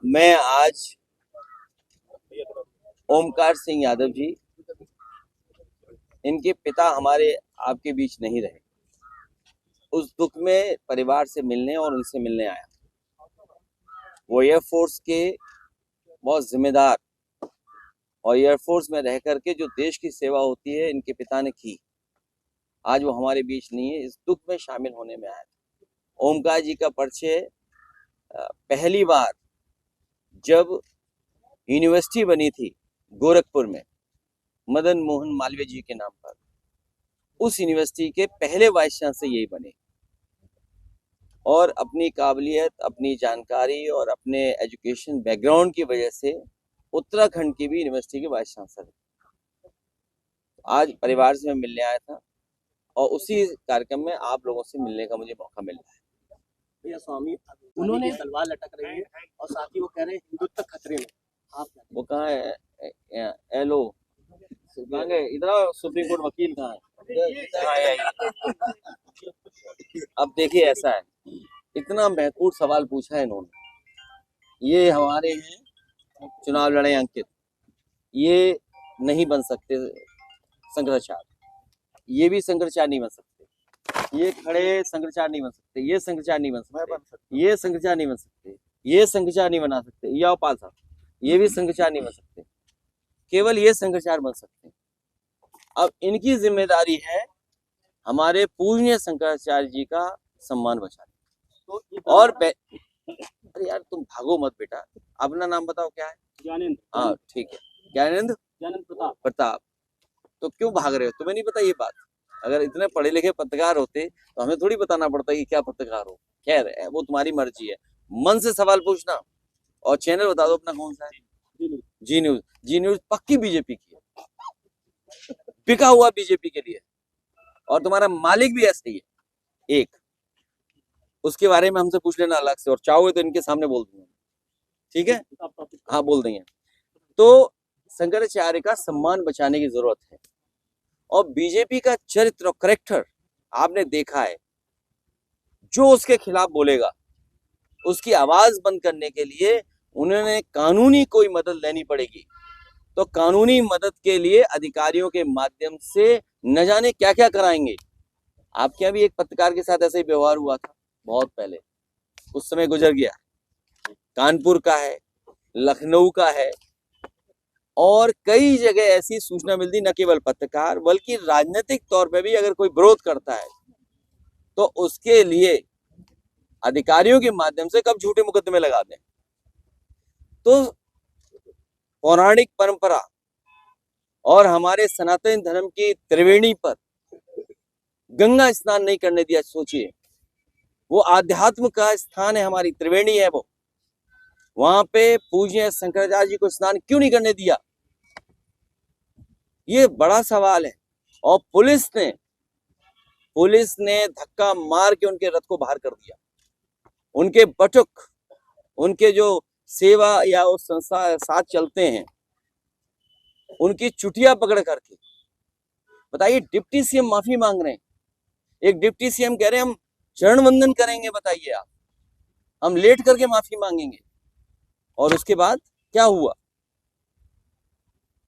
मैं आज ओमकार सिंह यादव जी, इनके पिता हमारे आपके बीच नहीं रहे, उस दुख में परिवार से मिलने और उनसे मिलने आया। वो एयरफोर्स के बहुत जिम्मेदार और एयरफोर्स में रह करके जो देश की सेवा होती है इनके पिता ने की। आज वो हमारे बीच नहीं है, इस दुख में शामिल होने में आया। ओमकार जी का परिचय पहली बार जब यूनिवर्सिटी बनी थी गोरखपुर में मदन मोहन मालवीय जी के नाम पर, उस यूनिवर्सिटी के पहले वाइस चांसलर यही बने और अपनी काबिलियत, अपनी जानकारी और अपने एजुकेशन बैकग्राउंड की वजह से उत्तराखंड की भी यूनिवर्सिटी के वाइस चांसलर। आज परिवार से मैं मिलने आया था और उसी कार्यक्रम में आप लोगों से मिलने का मुझे मौका मिल रहा है। भैया स्वामी उन्होंने तलवार लटक रही है और साथ ही वो कह रहे हैं हिंदुत्व खतरे में, आप वो कहाँ है? एलो कहाँ गए? इधर सुप्रीम कोर्ट वकील कहाँ है? अब देखिए, ऐसा है, इतना महत्वपूर्ण सवाल पूछा है इन्होंने। ये हमारे हैं चुनाव लड़े अंकित, ये नहीं बन सकते शंकराचार्य, ये भी शंकराचार्य नहीं बन सकते, ये खड़े शंकराचार्य नहीं बन सकते, ये शंकराचार्य नहीं बन सकते, ये शंकराचार्य नहीं बन सकते, ये शंकराचार्य नहीं बना सकते, ये पाल साहब ये भी शंकराचार्य नहीं बन सकते, केवल ये शंकराचार्य बन सकते। अब इनकी जिम्मेदारी है हमारे पूज्य शंकराचार्य जी का सम्मान बचाना। और अरे यार तुम भागो मत बेटा, अपना नाम बताओ क्या है? ज्ञानेंद्र। हाँ ठीक है, ज्ञानेंद्र प्रताप। तो क्यों भाग रहे हो? तुम्हें नहीं पता ये बात? अगर इतने पढ़े लिखे पत्रकार होते तो हमें थोड़ी बताना पड़ता कि क्या पत्रकार हो। खैर वो तुम्हारी मर्जी है, मन से सवाल पूछना। और चैनल बता दो अपना कौन सा है? जी न्यूज। जी न्यूज पक्की बीजेपी की है, बिका हुआ बीजेपी के लिए, और तुम्हारा मालिक भी ऐसा ही है एक। उसके बारे में हमसे पूछ लेना अलग से, और चाहोगे तो इनके सामने बोल दूंगा, ठीक है? हाँ बोल देंगे। तो शंकराचार्य का सम्मान बचाने की जरूरत है। और बीजेपी का चरित्र और करेक्टर आपने देखा है, जो उसके खिलाफ बोलेगा उसकी आवाज बंद करने के लिए उन्होंने कानूनी कोई मदद लेनी पड़ेगी, तो कानूनी मदद के लिए अधिकारियों के माध्यम से न जाने क्या क्या कराएंगे। आपके यहाँ भी एक पत्रकार के साथ ऐसा ही व्यवहार हुआ था बहुत पहले, उस समय गुजर गया। कानपुर का है, लखनऊ का है, और कई जगह ऐसी सूचना मिलती, न केवल पत्रकार बल्कि राजनीतिक तौर पे भी अगर कोई विरोध करता है तो उसके लिए अधिकारियों के माध्यम से कब झूठे मुकदमे लगा दें। तो पौराणिक परंपरा और हमारे सनातन धर्म की त्रिवेणी पर गंगा स्नान नहीं करने दिया। सोचिए, वो आध्यात्म का स्थान है, हमारी त्रिवेणी है वो, वहां पे पूज्य शंकराचार्य जी को स्नान क्यों नहीं करने दिया? ये बड़ा सवाल है। और पुलिस ने धक्का मार के उनके रथ को बाहर कर दिया। उनके बटुक, उनके जो सेवा या उस संस्था साथ चलते हैं, उनकी चुटिया पकड़ करके। बताइए, डिप्टी सीएम माफी मांग रहे हैं। एक डिप्टी सीएम कह रहे हैं हम चरण वंदन करेंगे। बताइए आप, हम लेट करके माफी मांगेंगे। और उसके बाद क्या हुआ?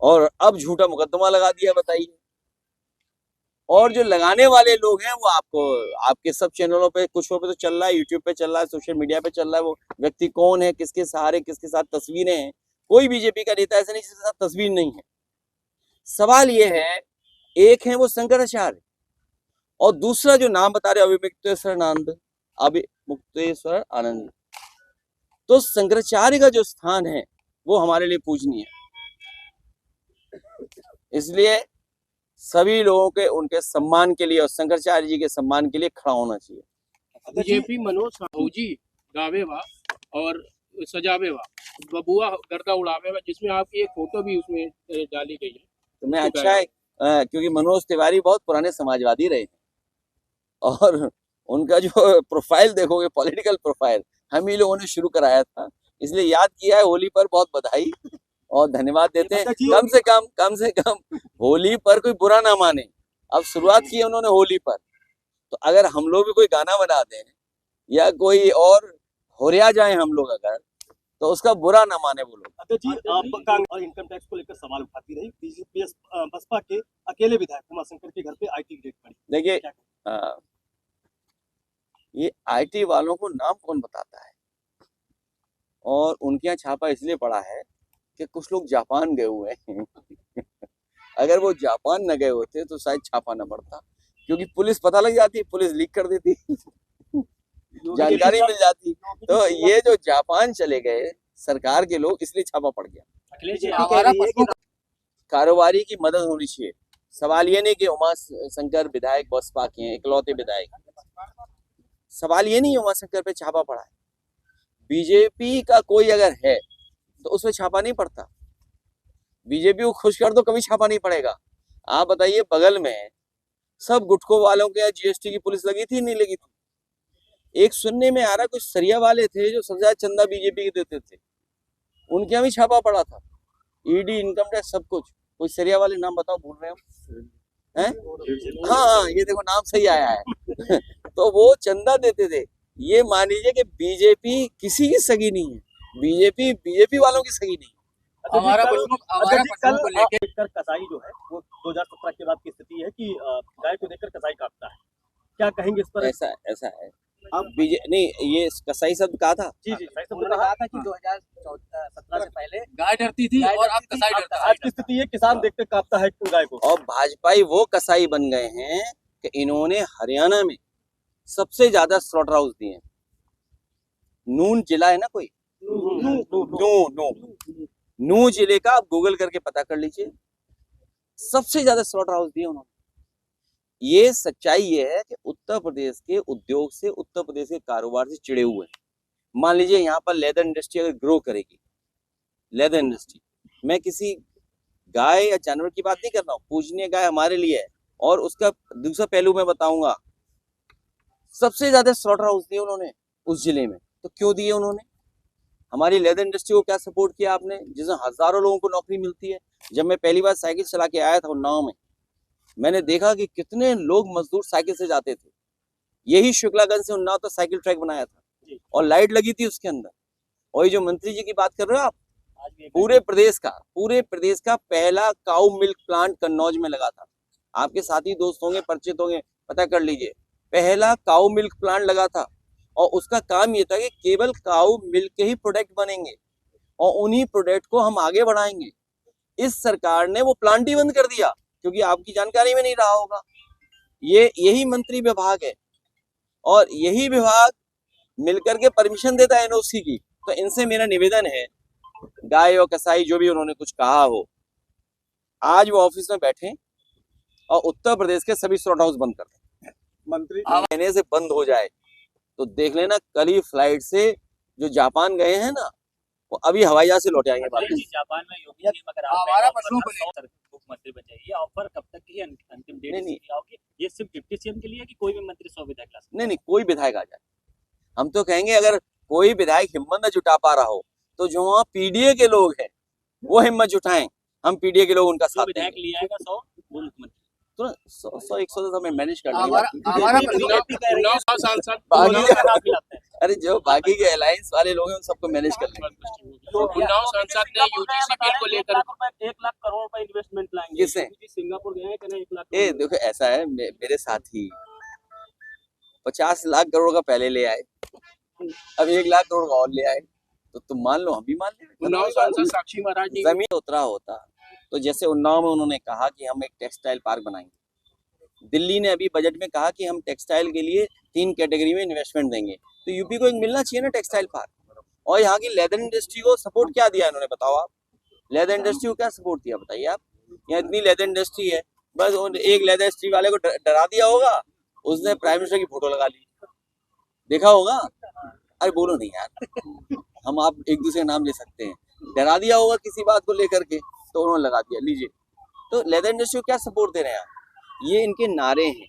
और अब झूठा मुकदमा लगा दिया। बताइए। और जो लगाने वाले लोग हैं वो आपको, आपके सब चैनलों पे, कुछ पे तो चल रहा है, यूट्यूब पे चल रहा है, सोशल मीडिया पे चल रहा है। वो व्यक्ति कौन है, किसके सहारे, किसके साथ तस्वीरें हैं? कोई बीजेपी का नेता ऐसा नहीं जिसके साथ तस्वीर नहीं है। सवाल ये है, एक है वो शंकराचार्य और दूसरा जो नाम बता रहे अभिमुक्तेश्वर आनंद। तो शंकराचार्य का जो स्थान है वो हमारे लिए पूजनीय है। इसलिए सभी लोगों के उनके सम्मान के लिए और शंकराचार्य जी के सम्मान के लिए खड़ा होना चाहिए। बीजेपी मनोज साहू जी गावे वा और सजावे वा, बबुआ गर्दा उड़ावे वा, जिसमें आपकी एक फोटो भी उसमें डाली गई है। तो मैं अच्छा है, क्योंकि मनोज तिवारी बहुत पुराने समाजवादी रहे और उनका जो प्रोफाइल देखोगे, पॉलिटिकल प्रोफाइल, हम ही लोगों ने शुरू कराया था, इसलिए याद किया है। होली पर बहुत बधाई और धन्यवाद देते हैं। कम से कम होली पर कोई बुरा ना माने। अब शुरुआत की है उन्होंने होली पर, तो अगर हम लोग भी कोई गाना बना दें या कोई और होरिया जाए हम लोग अगर, तो उसका बुरा ना माने वो लोग। अध्यक्ष जी, कांग्रेस और इनकम टैक्स को लेकर सवाल उठाती रही। बीजेपी बसपा के अकेले विधायक उमाशंकर के घर पे आईटी रेड पड़ी। देखिए, क्या कहें? ये आईटी वालों को नाम कौन बताता है, और उनके यहाँ छापा इसलिए पड़ा है कि कुछ लोग जापान गए हुए हैं। अगर वो जापान न गए होते तो शायद छापा न पड़ता, क्योंकि पुलिस पता लग जाती, पुलिस लीक कर देती, जानकारी मिल जाती। तो ये जो जापान चले गए सरकार के लोग, इसलिए छापा पड़ गया। अखिलेश जी कह रही है कि कारोबारी की मदद होनी चाहिए। सवाल ये नहीं कि उमा शंकर विधायक बसपा के हैं, इकलौते विधायक। सवाल ये नहीं उमा शंकर पे छापा पड़ा है। बीजेपी का कोई अगर है तो उसमें छापा नहीं पड़ता। बीजेपी को खुश कर दो, कभी छापा नहीं पड़ेगा। आप बताइए, बगल में सब गुटखों वालों के यहाँ जीएसटी की पुलिस लगी थी, नहीं लगी थी? एक सुनने में आ रहा, कुछ सरिया वाले थे जो सबसे ज्यादा चंदा बीजेपी के देते थे, उनके यहाँ भी छापा पड़ा था। ईडी, इनकम टैक्स, सब कुछ। कोई सरिया वाले नाम बताओ, भूल रहे हो हैं? हाँ, ये देखो नाम सही आया है। तो वो चंदा देते थे। ये मान लीजिए कि बीजेपी किसी की सगी नहीं है, बीजेपी वालों की सगी नहीं है। हमारा कल देखकर कसाई जो है वो 2017 के बाद की स्थिति है कि गाय को देखकर कसाई काटता है। क्या कहेंगे इस पर? ऐसा है। अब नहीं, ये कसाई शब्द कहा था। जी, उन्होंने कहा था कि 2017 से पहले गाय डरती थी और अब कसाई डरता है। आज की स्थिति है, किसान देखते काटता है गाय को। और भाजपाई वो कसाई बन गए हैं कि इन्होंने हरियाणा में सबसे ज्यादा स्लॉटर हाउस दिए हैं। नून जिला है ना कोई, नू जिले का आप गूगल करके पता कर लीजिए, सबसे ज्यादा स्लॉटर हाउस दिए उन्होंने। ये सच्चाई ये है कि उत्तर प्रदेश के उद्योग से, उत्तर प्रदेश के कारोबार से चिड़े हुए हैं। मान लीजिए यहाँ पर लेदर इंडस्ट्री अगर ग्रो करेगी, लेदर इंडस्ट्री, मैं किसी गाय या जानवर की बात नहीं कर रहा हूँ, पूजनीय गाय हमारे लिए है। और उसका दूसरा पहलू मैं बताऊंगा, सबसे ज्यादा स्लॉटर हाउस दिए उन्होंने उस जिले में। तो क्यों दिए उन्होंने? हमारी लेदर इंडस्ट्री को क्या सपोर्ट किया आपने, जिसमें हजारों लोगों को नौकरी मिलती है। जब मैं पहली बार साइकिल चला के आया था उन्नाव में, मैंने देखा कि कितने लोग मजदूर साइकिल से जाते थे। यही शुक्लागंज से उन्नाव तक साइकिल ट्रैक बनाया था और लाइट लगी थी उसके अंदर। और ये जो मंत्री जी की बात कर रहे हो आप, पूरे प्रदेश का पहला काऊ मिल्क प्लांट कन्नौज में लगा था। आपके साथी दोस्त होंगे, परिचित होंगे, पता कर लीजिए। पहला काऊ मिल्क प्लांट लगा था और उसका काम ये था कि केवल काऊ मिल्क के ही प्रोडक्ट बनेंगे और उन्हीं प्रोडक्ट को हम आगे बढ़ाएंगे। इस सरकार ने वो प्लांट ही बंद कर दिया, क्योंकि आपकी जानकारी में नहीं रहा होगा। यही मंत्री विभाग है और यही विभाग मिलकर के परमिशन देता है एनओसी की। तो इनसे मेरा निवेदन है, गाय और कसाई जो भी उन्होंने कुछ कहा हो, आज वो ऑफिस में बैठे और उत्तर प्रदेश के सभी स्लॉट हाउस बंद कर दें। मंत्री कहने से बंद हो जाए तो देख लेना, कल ही फ्लाइट से जो जापान गए हैं ना, वो अभी हवाई जहाज से लौट आएंगे वापस। जापान में योगी जी मगर हमारा प्रश्नों को लेकर मुख्यमंत्री बन जाइए, ऑफर कब तक की अंतिम डेट होगी? ये सिर्फ डिप्टी सीएम के लिए कि कोई भी मंत्री 100 विधायक ला सकते? नहीं, कोई विधायक आ जाए। हम तो कहेंगे अगर कोई विधायक हिम्मत न जुटा पा रहा हो तो जो वहाँ पीडीए के लोग हैं वो हिम्मत जुटाएं। हम पीडीए के लोग उनका साथ विधायक लिया आएगा 100 वो मुख्यमंत्री तो 100-100 तो हमें मैनेज कर अरे जो बाकी के अलायंस वाले लोग हैं उन सबको मैनेज कर लेंगे। तो उन्नाव सांसद ने यूजीसी बिल को लेकर 1 लाख करोड़ रुपए इन्वेस्टमेंट लाएंगे। किससे? सिंगापुर गए हैं, कहना 1 लाख। ए देखो, ऐसा है, मेरे साथी 50 लाख करोड़ का पहले ले आए, अब 1 लाख करोड़ और ले आए, तो तुम मान लो, हम भी मान ले। उन्नाव सांसद साक्षी महाराज जी जमीन उतरा होता तो जैसे उन्नाव में उन्होंने कहा कि हम एक टेक्सटाइल पार्क बनाएंगे, दिल्ली ने अभी बजट में कहा कि हम टेक्सटाइल के लिए 3 कैटेगरी में इन्वेस्टमेंट देंगे, तो यूपी को एक मिलना चाहिए ना टेक्सटाइल पार्क। और यहाँ की लेदर इंडस्ट्री को सपोर्ट क्या दिया इन्होंने, बताओ आप? लेदर इंडस्ट्री को क्या सपोर्ट दिया बताइए आप? यहाँ इतनी लेदर इंडस्ट्री है, बस एक लेदर इंडस्ट्री वाले को डरा दिया होगा, उसने प्राइम मिनिस्टर की फोटो लगा ली, देखा होगा। अरे बोलो नहीं यार, हम आप एक दूसरे का नाम ले सकते हैं। डरा दिया होगा किसी बात को लेकर के, तो उन्होंने लगा दिया, लीजिए। तो लेदर इंडस्ट्री को क्या सपोर्ट दे रहे हैं आप? ये इनके नारे हैं।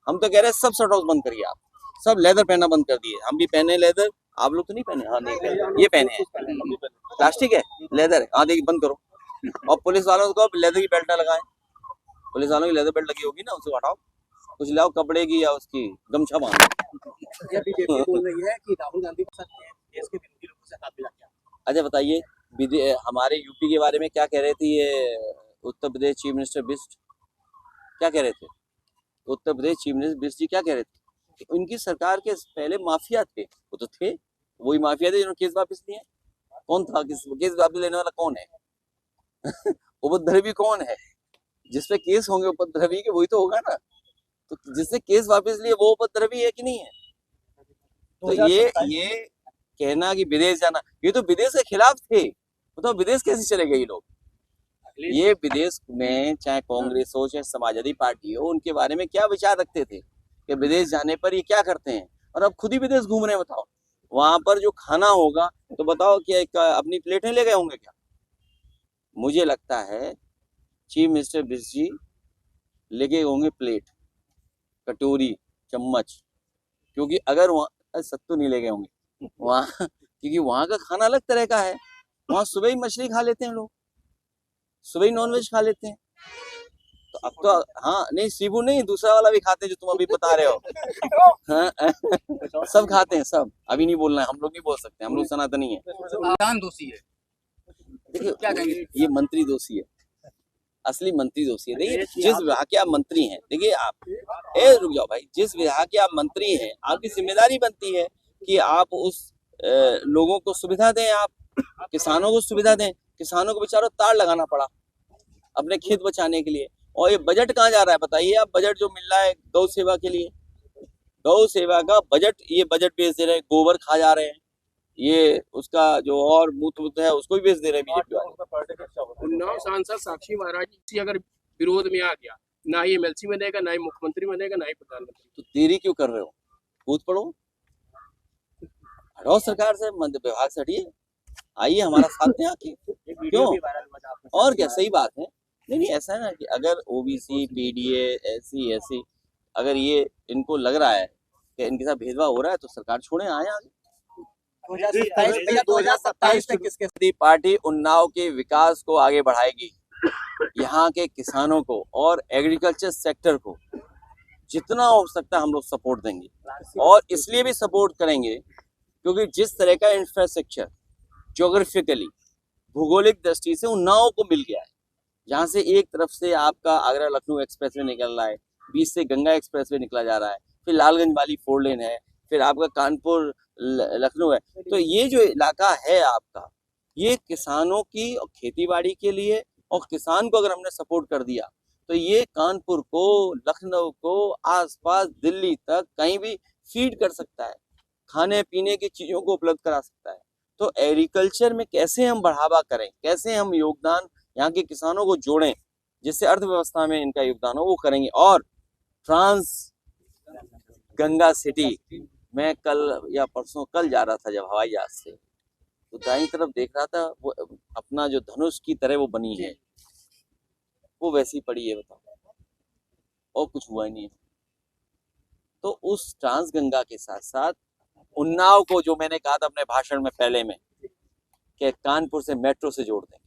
हम तो कह रहे हैं सब शर्ट हाउस बंद करिए आप, सब लेदर पहनना बंद कर दिए। हम भी पहने लेदर, आप लोग तो नहीं पहने? हाँ नहीं पहने, ये पहने हैं, प्लास्टिक है, लेदर है। हाँ देखिए, बंद करो। और पुलिस वालों को लेदर की बेल्ट ना लगाएं, पुलिस वालों की लेदर बेल्ट लगी होगी ना, उसे हटाओ, कुछ लाओ कपड़े की या उसकी गमछा बांधो। बीजेपी बोल रही है कि राहुल गांधी अच्छा बताइए, हमारे यूपी के बारे में क्या कह रहे थे ये उत्तर प्रदेश चीफ मिनिस्टर बिस्ट, क्या कह रहे थे? उत्तर प्रदेश चीफ मिनिस्टर बिस्ट जी क्या कह रहे थे कि उनकी सरकार के पहले माफिया थे, वो तो थे, वही माफिया थे जिन्होंने केस वापस लिए। कौन था केस वापस लेने वाला? कौन है? उपद्रवी कौन है? जिसपे केस होंगे उपद्रवी के, वही तो होगा ना। तो जिससे केस वापस लिए वो उपद्रवी है कि नहीं है? तो ये कहना कि विदेश जाना, ये तो विदेश के खिलाफ थे। बताओ विदेश कैसे चले गए ये लोग? ये विदेश में चाहे कांग्रेस हो चाहे समाजवादी पार्टी हो, उनके बारे में क्या विचार रखते थे कि विदेश जाने पर ये क्या करते हैं, और अब खुद ही विदेश घूम रहे हैं। बताओ वहां पर जो खाना होगा तो बताओ कि अपनी प्लेटें ले गए होंगे क्या? मुझे लगता है चीफ मिनिस्टर बिस्ट जी लेके होंगे प्लेट, कटोरी, चम्मच, क्योंकि अगर वहाँ सत्तू नहीं ले गए होंगे वहाँ क्योंकि वहाँ का खाना अलग तरह का है। वहाँ सुबह ही मछली खा लेते हैं लोग, सुबह ही नॉनवेज खा लेते हैं। तो अब तो हाँ नहीं, सीबू नहीं, दूसरा वाला भी खाते हैं जो तुम अभी बता रहे हो। हाँ, सब खाते हैं सब। अभी नहीं बोलना है, हम लोग नहीं बोल सकते, हम लोग सनातनी है। संविधान दोषी है। देखिए क्या कहेंगे? ये मंत्री दोषी है, असली मंत्री दोषी है। देखिए जिस विभाग के आप मंत्री हैं, देखिए आप रुक जाओ भाई, जिस विभाग के आप मंत्री हैं आपकी जिम्मेदारी बनती है कि आप उस लोगों को सुविधा दें, आप किसानों को सुविधा दें। किसानों को बेचारों तार लगाना पड़ा अपने खेत बचाने के लिए। और ये बजट कहाँ जा रहा है बताइए आप? बजट जो मिल रहा है गौ सेवा के लिए, गौ सेवा का बजट, ये बजट बेच दे रहे हैं, गोबर खा जा रहे हैं, ये उसका जो और मूत्र है उसको भी बेच दे रहे हैं बीजेपी वाले। उन्नाव सांसद साक्षी महाराज जी अगर विरोध में आ गया, ना ही एमएलसी में देगा, ना ही मुख्यमंत्री में देगा, ना ही प्रधानमंत्री। तो देरी क्यों कर रहे हो? कूद पड़ो, हटाओ सरकार से, मध्य विभाग से हटिए, आइए हमारा साथ दें आके। क्यों? और क्या, सही बात है। नहीं ऐसा है ना कि अगर ओबीसी, पीडीए, एससी, एससी, अगर ये इनको लग रहा है कि इनके साथ भेदभाव हो रहा है तो सरकार छोड़े, आए आगे। 2027 तक किसके पार्टी उन्नाव के विकास को आगे बढ़ाएगी, यहाँ के किसानों को और एग्रीकल्चर सेक्टर को जितना हो सकता है हम लोग सपोर्ट देंगे। और इसलिए भी सपोर्ट करेंगे क्योंकि जिस तरह का इंफ्रास्ट्रक्चर ज्योग्राफिकली, भौगोलिक दृष्टि से उन्नाव को मिल गया है, जहाँ से एक तरफ से आपका आगरा लखनऊ एक्सप्रेसवे निकल रहा है, बीच से गंगा एक्सप्रेसवे निकला जा रहा है, फिर लालगंज वाली 4 लेन है, फिर आपका कानपुर लखनऊ है। तो ये जो इलाका है आपका, ये किसानों की और खेती बाड़ी के लिए, और किसान को अगर हमने सपोर्ट कर दिया तो ये कानपुर को, लखनऊ को, आसपास दिल्ली तक कहीं भी फीड कर सकता है, खाने पीने की चीजों को उपलब्ध करा सकता है। तो एग्रीकल्चर में कैसे हम बढ़ावा करें, कैसे हम योगदान यहाँ के किसानों को जोड़ें जिससे अर्थव्यवस्था में इनका योगदान हो, वो करेंगे। और ट्रांस गंगा सिटी, मैं कल या परसों कल जा रहा था जब हवाई जहाज से, तो दाईं तरफ देख रहा था, वो अपना जो धनुष की तरह वो बनी है, वो वैसी पड़ी है, बताओ, और कुछ हुआ ही नहीं है। तो उस ट्रांस गंगा के साथ साथ उन्नाव को, जो मैंने कहा था अपने भाषण में पहले में कि कानपुर से मेट्रो से जोड़ देंगे,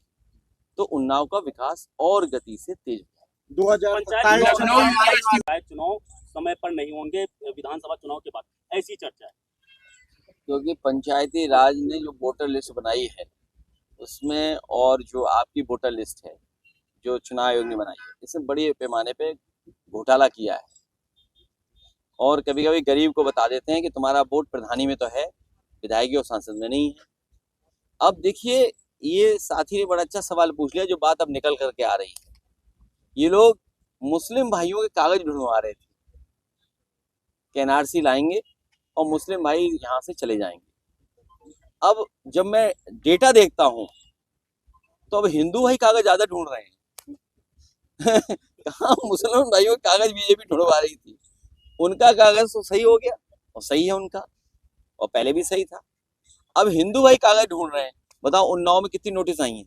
तो उन्नाव का विकास और गति से तेज होगा। 2027 चुनाव समय पर नहीं होंगे विधानसभा चुनाव के बाद, ऐसी चर्चा है। क्योंकि पंचायती राज ने जो वोटर लिस्ट बनाई है उसमें, और जो आपकी वोटर लिस्ट है जो चुनाव आयोग ने बनाई है, इसमें बड़े पैमाने पे घोटाला किया है। और कभी कभी गरीब को बता देते हैं कि तुम्हारा वोट प्रधानी में तो है, विधायकी और सांसद में नहीं है। अब देखिए, ये साथी ने बड़ा अच्छा सवाल पूछ लिया, जो बात अब निकल करके आ रही है। ये लोग मुस्लिम भाइयों के कागज ढूंढवा रहे थे कि एनआरसी लाएंगे और मुस्लिम भाई यहाँ से चले जाएंगे। अब जब मैं डेटा देखता हूँ तो अब हिंदू भाई कागज ज्यादा ढूंढ रहे हैं। कहाँ मुस्लिम भाइयों के कागज बीजेपी ढूंढवा रही थी, उनका कागज तो सही हो गया, और सही है उनका, और पहले भी सही था। अब हिंदू भाई कागज ढूंढ रहे हैं। बताओ उन्नाव में कितनी नोटिस आई हैं?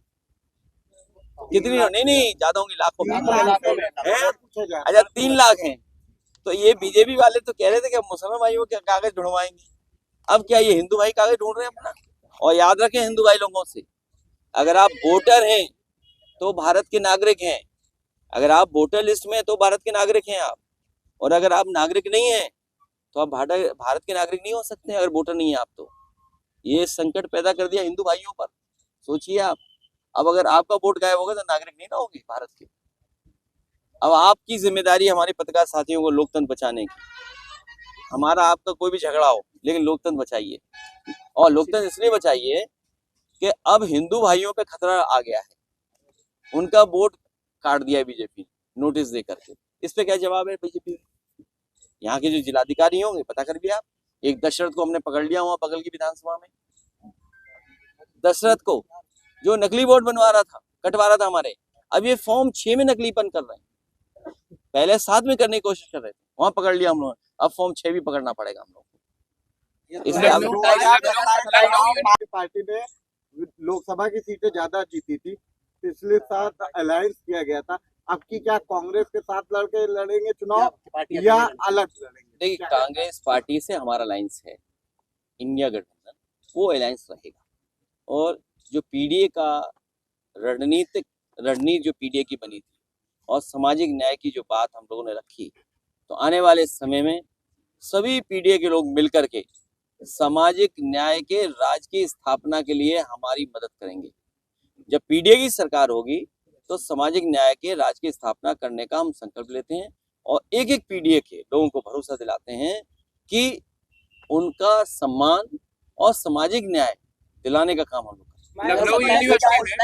कितनी? नहीं ज्यादा होंगी, लाखों में। अच्छा 3 लाख हैं। तो ये बीजेपी वाले तो कह रहे थे कि मुसलमान भाइयों के कागज ढूंढवाएंगे, अब क्या ये हिंदू भाई कागज ढूंढ रहे हैं अपना? और याद रखें हिंदू भाई लोगों से, अगर आप वोटर हैं तो भारत के नागरिक हैं, अगर आप वोटर लिस्ट में तो भारत के नागरिक हैं आप, और अगर आप नागरिक नहीं हैं तो आप भारत के नागरिक नहीं हो सकते अगर वोटर नहीं है आप। तो ये संकट पैदा कर दिया हिंदू भाइयों पर। सोचिए आप, अब अगर आपका वोट गायब होगा तो नागरिक नहीं ना होंगे भारत के। अब आपकी जिम्मेदारी हमारे पत्रकार साथियों को लोकतंत्र बचाने की। हमारा आपका कोई भी झगड़ा हो, लेकिन लोकतंत्र बचाइए, और लोकतंत्र इसलिए बचाइए कि अब हिंदू भाइयों पे खतरा आ गया है। उनका वोट काट दिया बीजेपी ने नोटिस दे करके। इस पे क्या जवाब है बीजेपी? यहाँ के जो जिलाधिकारी होंगे, पता करिए आप। एक दशरथ को हमने पकड़ लिया वहां बगल की विधानसभा में, दशरथ को, जो नकली वोट बनवा रहा था, कटवा रहा था हमारे। अब ये फॉर्म 6 में नकलीपन कर रहे हैं, पहले 7 में करने की कोशिश कर रहे थे, वहां पकड़ लिया हम लोगों ने। अब फॉर्म 6 भी पकड़ना पड़ेगा हम लोग को। इसलिए पार्टी ने लोकसभा की सीटें ज्यादा जीती थी, पिछले साल अलायंस किया गया था। अब की क्या कांग्रेस के साथ लड़ेंगे चुनाव या अलग लड़ेंगे? देखिए, कांग्रेस पार्टी से हमारा अलायंस है, इंडिया गठबंधन, वो अलायंस रहेगा। और जो पीडीए का रणनीति जो पीडीए की बनी थी और सामाजिक न्याय की जो बात हम लोगों ने रखी, तो आने वाले समय में सभी पीडीए के लोग मिलकर के सामाजिक न्याय के राज की स्थापना के लिए हमारी मदद करेंगे। जब पीडीए की सरकार होगी तो सामाजिक न्याय के राज की स्थापना करने का हम संकल्प लेते हैं, और एक एक पीडीए के लोगों को भरोसा दिलाते हैं कि उनका सम्मान और सामाजिक न्याय दिलाने का काम हम लोग करेंगे। लखनऊ यूनिवर्सिटी में